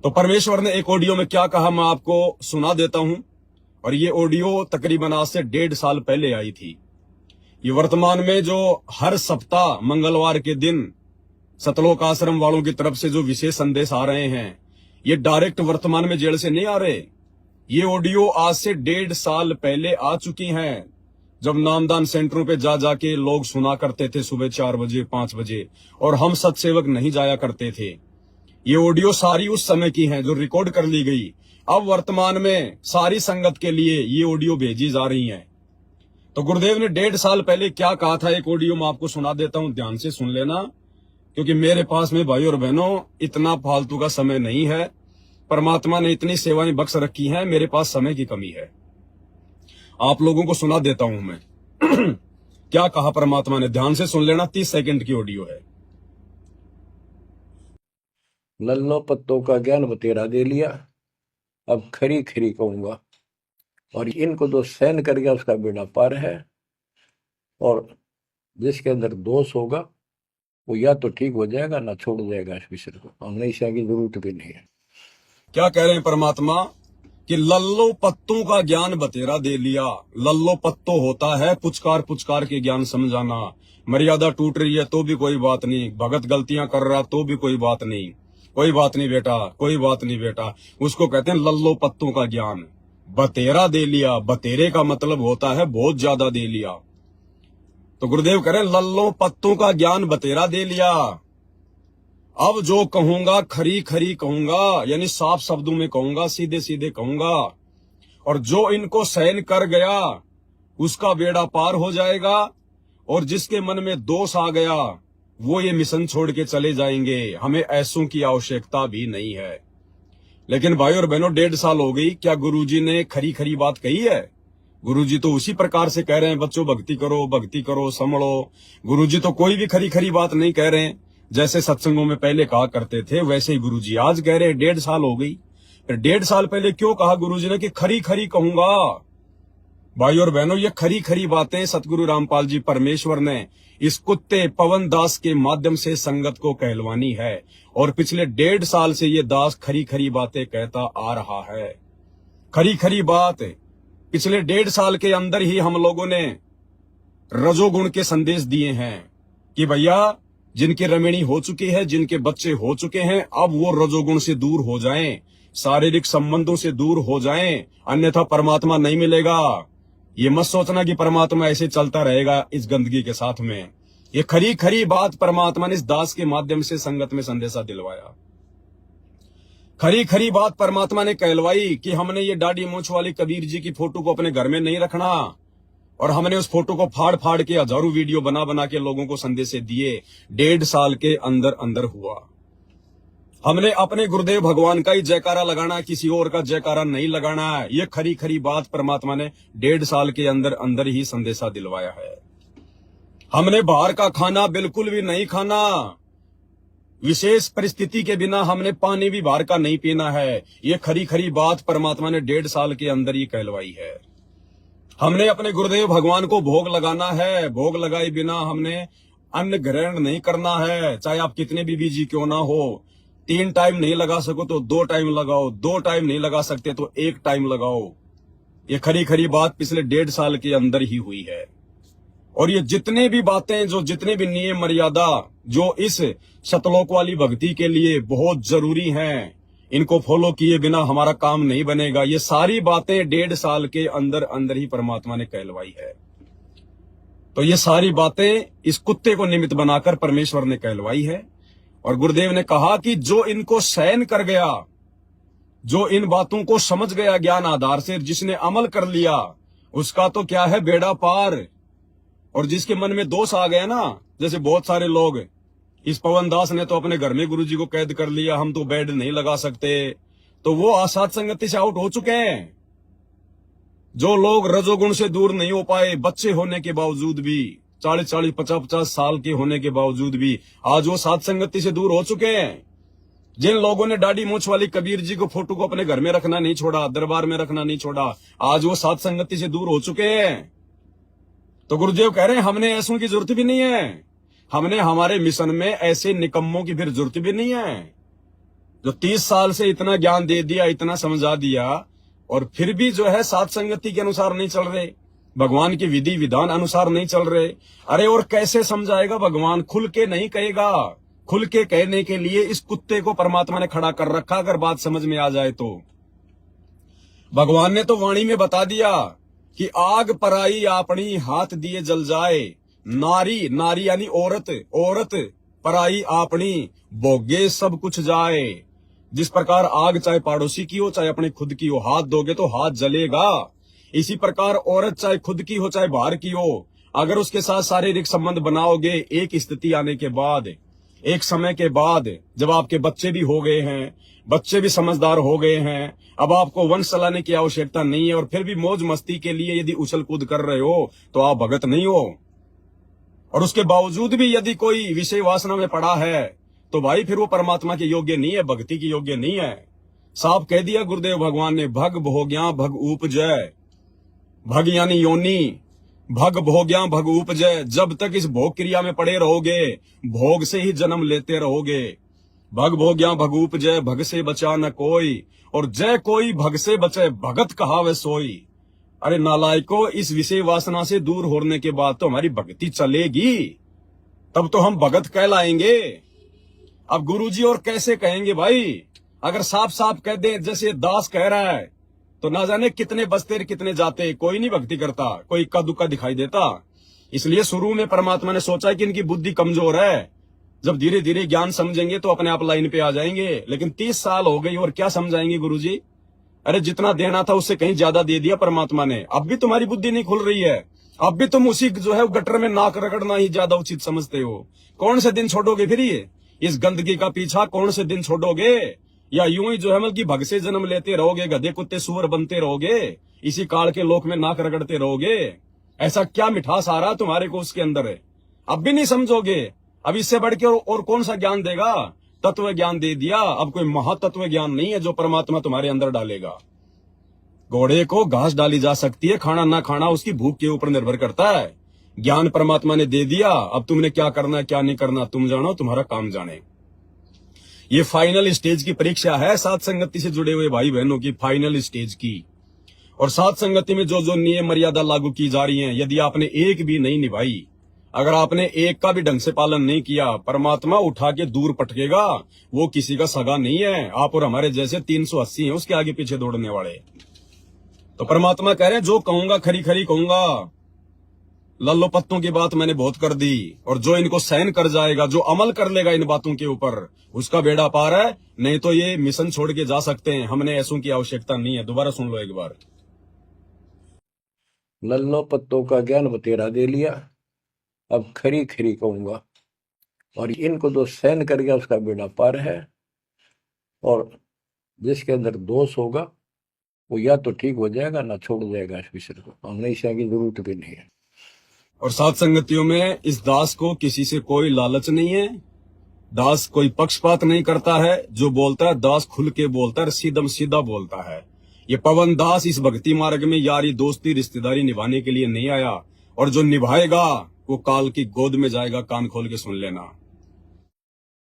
तो परमेश्वर ने एक ऑडियो में क्या कहा मैं आपको सुना देता हूं। और ये ऑडियो तकरीबन आज से 1.5 साल पहले आई थी। ये वर्तमान में जो हर सप्ताह मंगलवार के दिन सतलोक आश्रम वालों की तरफ से जो विशेष संदेश आ रहे हैं, ये डायरेक्ट वर्तमान में जेल से नहीं आ रहे। ये ऑडियो आज से 1.5 साल पहले आ चुकी हैं, जब नामदान सेंटरों पे जा जाके लोग सुना करते थे सुबह 4 बजे 5 बजे, और हम सत्सेवक नहीं जाया करते थे। ये ऑडियो सारी उस समय की हैं जो रिकॉर्ड कर ली गई। अब वर्तमान में सारी संगत के लिए ये ऑडियो भेजी जा रही हैं। तो गुरुदेव ने 1.5 साल पहले क्या कहा था, एक ऑडियो मैं आपको सुना देता हूं, ध्यान से सुन लेना। क्योंकि मेरे पास में भाई और बहनों इतना फालतू का समय नहीं है। परमात्मा ने इतनी सेवाएं बख्श रखी हैं, मेरे पास समय की कमी है। आप लोगों को सुना देता हूं मैं क्या कहा परमात्मा ने, ध्यान से सुन लेना। 30 सेकंड की ऑडियो है। लल्लो पत्तों का ज्ञान बतेरा दे लिया, अब खरी खरी कहूंगा। और इनको जो सहन कर गया उसका बेड़ा पार है। और जिसके अंदर दोष होगा वो या तो ठीक हो जाएगा ना छोड़ जाएगा इस विषय को। हमने ईशा की जरूरत भी नहीं है। क्या कह रहे हैं परमात्मा कि लल्लो पत्तों का ज्ञान बतेरा दे लिया। लल्लो पत्तो होता है पुचकार पुचकार के ज्ञान समझाना। मर्यादा टूट रही है तो भी कोई बात नहीं, भगत गलतियां कर रहा तो भी कोई बात नहीं, कोई बात नहीं बेटा, कोई बात नहीं बेटा। उसको कहते हैं लल्लो पत्तों का ज्ञान बतेरा दे लिया। बतेरे का मतलब होता है बहुत ज्यादा दे लिया। तो गुरुदेव कह रहे हैं लल्लो पत्तों का ज्ञान बतेरा दे लिया। अब जो कहूंगा खरी खरी कहूंगा, यानी साफ शब्दों में कहूंगा, सीधे सीधे कहूंगा। और जो इनको सहन कर गया उसका बेड़ा पार हो जाएगा। और जिसके मन में दोष आ गया वो ये मिशन छोड़ के चले जाएंगे। हमें ऐसों की आवश्यकता भी नहीं है। लेकिन भाई और बहनों 1.5 साल हो गई, क्या गुरुजी ने खरी खरी बात कही है? गुरुजी तो उसी प्रकार से कह रहे हैं बच्चों भक्ति करो संभलो। गुरुजी तो कोई भी खरी खरी बात नहीं कह रहे हैं। जैसे सत्संगों में पहले कहा करते थे वैसे ही गुरुजी आज कह रहे हैं। 1.5 साल हो गई, फिर 1.5 साल पहले क्यों कहा गुरुजी ने कि खरी खरी कहूंगा? भाई और बहनों ये खरी खरी बातें सतगुरु रामपाल जी परमेश्वर ने इस कुत्ते पवन दास के माध्यम से संगत को कहलवानी है। और पिछले 1.5 साल से ये दास खरी खरी बातें कहता आ रहा है। खरी खरी बात पिछले 1.5 साल के अंदर ही हम लोगों ने रजोगुण के संदेश दिए हैं कि भैया जिनकी रमणी हो चुकी है, जिनके बच्चे हो चुके हैं, अब वो रजोगुण से दूर हो जाएं, शारीरिक संबंधों से दूर हो जाएं, अन्यथा परमात्मा नहीं मिलेगा। ये मत सोचना कि परमात्मा ऐसे चलता रहेगा इस गंदगी के साथ में। ये खरी खरी बात परमात्मा ने इस दास के माध्यम से संगत में संदेशा दिलवाया। खरी खरी बात परमात्मा ने कहलवाई कि हमने ये दाढ़ी मूंछ वाली कबीर जी की फोटो को अपने घर में नहीं रखना। और हमने उस फोटो को फाड़ फाड़ के हजारों वीडियो बना बना के लोगों को संदेश दिए। 1.5 साल के अंदर अंदर हुआ। हमने अपने गुरुदेव भगवान का ही जयकारा लगाना, किसी और का जयकारा नहीं लगाना। ये खरी खरी बात परमात्मा ने 1.5 साल के अंदर अंदर ही संदेशा दिलवाया है। हमने बाहर का खाना बिल्कुल भी नहीं खाना। विशेष परिस्थिति के बिना हमने पानी भी बाहर का नहीं पीना है। ये खरी खरी बात परमात्मा ने 1.5 साल के अंदर ही कहलवाई है। हमने अपने गुरुदेव भगवान को भोग लगाना है। भोग लगाए बिना हमने अन्न ग्रहण नहीं करना है। चाहे आप कितने भी बिजी क्यों ना हो। 3 टाइम नहीं लगा सको तो 2 टाइम लगाओ, 2 टाइम नहीं लगा सकते तो 1 टाइम लगाओ। ये खरी खरी बात पिछले 1.5 साल के अंदर ही हुई है। और ये जितने भी बातें, जो जितने भी नियम मर्यादा जो इस सतलोक वाली भक्ति के लिए बहुत जरूरी हैं, इनको फॉलो किए बिना हमारा काम नहीं बनेगा। ये सारी बातें 1.5 साल के अंदर अंदर ही परमात्मा ने कहलवाई है। तो ये सारी बातें इस कुत्ते को निमित्त बनाकर परमेश्वर ने कहलवाई है। और गुरुदेव ने कहा कि जो इनको सहन कर गया, जो इन बातों को समझ गया ज्ञान आधार से, जिसने अमल कर लिया, उसका तो क्या है बेड़ा पार। और जिसके मन में दोष आ गया ना, जैसे बहुत सारे लोग, इस पवन दास ने तो अपने घर में गुरुजी को कैद कर लिया, हम तो बेड नहीं लगा सकते, तो वो आसाद संगति से आउट हो चुके हैं। जो लोग रजोगुण से दूर नहीं हो पाए, बच्चे होने के बावजूद भी, 40-40, 50-50 साल के होने के बावजूद भी, आज वो सात संगति से दूर हो चुके हैं। जिन लोगों ने दाढ़ी मूंछ वाली कबीर जी को फोटो को अपने घर में रखना नहीं छोड़ा, दरबार में रखना नहीं छोड़ा, आज वो सात संगति से दूर हो चुके हैं। तो गुरुदेव कह रहे हैं हमने ऐसों की जरूरत भी नहीं है। हमने हमारे मिशन में ऐसे निकम्मों की फिर जरूरत भी नहीं है। जो 30 साल से इतना ज्ञान दे दिया, इतना समझा दिया, और फिर भी जो है सात संगति के अनुसार नहीं चल रहे, भगवान की विधि विधान अनुसार नहीं चल रहे। अरे और कैसे समझाएगा भगवान? खुल के नहीं कहेगा। खुल के कहने के लिए इस कुत्ते को परमात्मा ने खड़ा कर रखा, अगर बात समझ में आ जाए तो। भगवान ने तो वाणी में बता दिया कि आग पराई अपनी हाथ दिए जल जाए, नारी, नारी यानी औरत, औरत पराई अपनी भोगे सब कुछ जाए। जिस प्रकार आग चाहे पड़ोसी की हो चाहे अपने खुद की हो, हाथ दोगे तो हाथ जलेगा। इसी प्रकार औरत चाहे खुद की हो चाहे बाहर की हो, अगर उसके साथ शारीरिक संबंध बनाओगे, एक स्थिति आने के बाद, एक समय के बाद, जब आपके बच्चे भी हो गए हैं, बच्चे भी समझदार हो गए हैं, अब आपको वंश चलाने की आवश्यकता नहीं है, और फिर भी मौज मस्ती के लिए यदि उछल कूद कर रहे हो तो आप भगत नहीं हो। और उसके बावजूद भी यदि कोई विषय वासना में पड़ा है तो भाई फिर वो परमात्मा के योग्य नहीं है, भक्ति की योग्य नहीं है। साफ कह दिया गुरुदेव भगवान ने, भग भोग्या भग उपजय। भग यानी योनि, भग भोग्या भग उपजय। जब तक इस भोग क्रिया में पड़े रहोगे, भोग से ही जन्म लेते रहोगे। भग भोग्या भग उपजय, भग से बचा न कोई, और जय कोई भग से बचे, भगत कहावे सोई। अरे नालायको, इस विषय वासना से दूर होने के बाद तो हमारी भक्ति चलेगी, तब तो हम भगत कहलाएंगे। अब गुरुजी और कैसे कहेंगे भाई? अगर साफ साफ कह दे जैसे दास कह रहा है तो ना जाने कितने बसते कितने जाते, कोई नहीं भक्ति करता, कोई इक्का दुक्का दिखाई देता। इसलिए शुरू में परमात्मा ने सोचा कि इनकी बुद्धि कमजोर है, जब धीरे धीरे ज्ञान समझेंगे तो अपने आप लाइन पे आ जाएंगे। लेकिन 30 साल हो गई और क्या समझाएंगे गुरुजी? अरे जितना देना था उससे कहीं ज्यादा दे दिया परमात्मा ने। अब भी तुम्हारी बुद्धि नहीं खुल रही है, अब भी तुम उसी जो है गटर में नाक रगड़ना ही ज्यादा उचित समझते हो। कौन से दिन छोड़ोगे फिर ये इस गंदगी का पीछा? कौन से दिन छोड़ोगे? या यूं ही जो है मतलब कि भग से जन्म लेते रहोगे, गधे कुत्ते सुअर बनते रहोगे, इसी काल के लोक में नाक रगड़ते रहोगे? ऐसा क्या मिठास आ रहा तुम्हारे को उसके अंदर है? अब भी नहीं समझोगे? अब इससे बढ़ के और कौन सा ज्ञान देगा? तत्व ज्ञान दे दिया, अब कोई महातत्व ज्ञान नहीं है जो परमात्मा तुम्हारे अंदर डालेगा। घोड़े को घास डाली जा सकती है, खाना ना खाना उसकी भूख के ऊपर निर्भर करता है। ज्ञान परमात्मा ने दे दिया, अब तुमने क्या करना है क्या नहीं करना तुम जानो, तुम्हारा काम जाने। ये फाइनल स्टेज की परीक्षा है सात संगति से जुड़े हुए भाई बहनों की, फाइनल स्टेज की। और सात संगति में जो जो नियम मर्यादा लागू की जा रही हैं, यदि आपने एक भी नहीं निभाई, अगर आपने एक का भी ढंग से पालन नहीं किया, परमात्मा उठा के दूर पटकेगा। वो किसी का सगा नहीं है, आप और हमारे जैसे 380 हैं उसके आगे पीछे दौड़ने वाले। तो परमात्मा कह रहे हैं जो कहूंगा खरी खरी कहूंगा, लल्लो पत्तों की बात मैंने बहुत कर दी, और जो इनको सहन कर जाएगा, जो अमल कर लेगा इन बातों के ऊपर, उसका बेड़ा पार है। नहीं तो ये मिशन छोड़ के जा सकते हैं, हमने ऐसों की आवश्यकता नहीं है। दोबारा सुन लो एक बार। लल्लो पत्तों का ज्ञान बतेरा दे लिया, अब खरी खरी कहूंगा, और इनको जो सहन कर गया उसका बेड़ा पार है। और जिसके अंदर दोष होगा वो या तो ठीक हो जाएगा ना छोड़ जाएगा इस विषय को, हमने इसे की जरूरत भी नहीं है। और सात संगतियों में इस दास को किसी से कोई लालच नहीं है, दास कोई पक्षपात नहीं करता है। जो बोलता है दास खुल के बोलता है, सीधम सीधा बोलता है। ये पवन दास इस भक्ति मार्ग में यारी दोस्ती रिश्तेदारी निभाने के लिए नहीं आया, और जो निभाएगा वो काल की गोद में जाएगा। कान खोल के सुन लेना।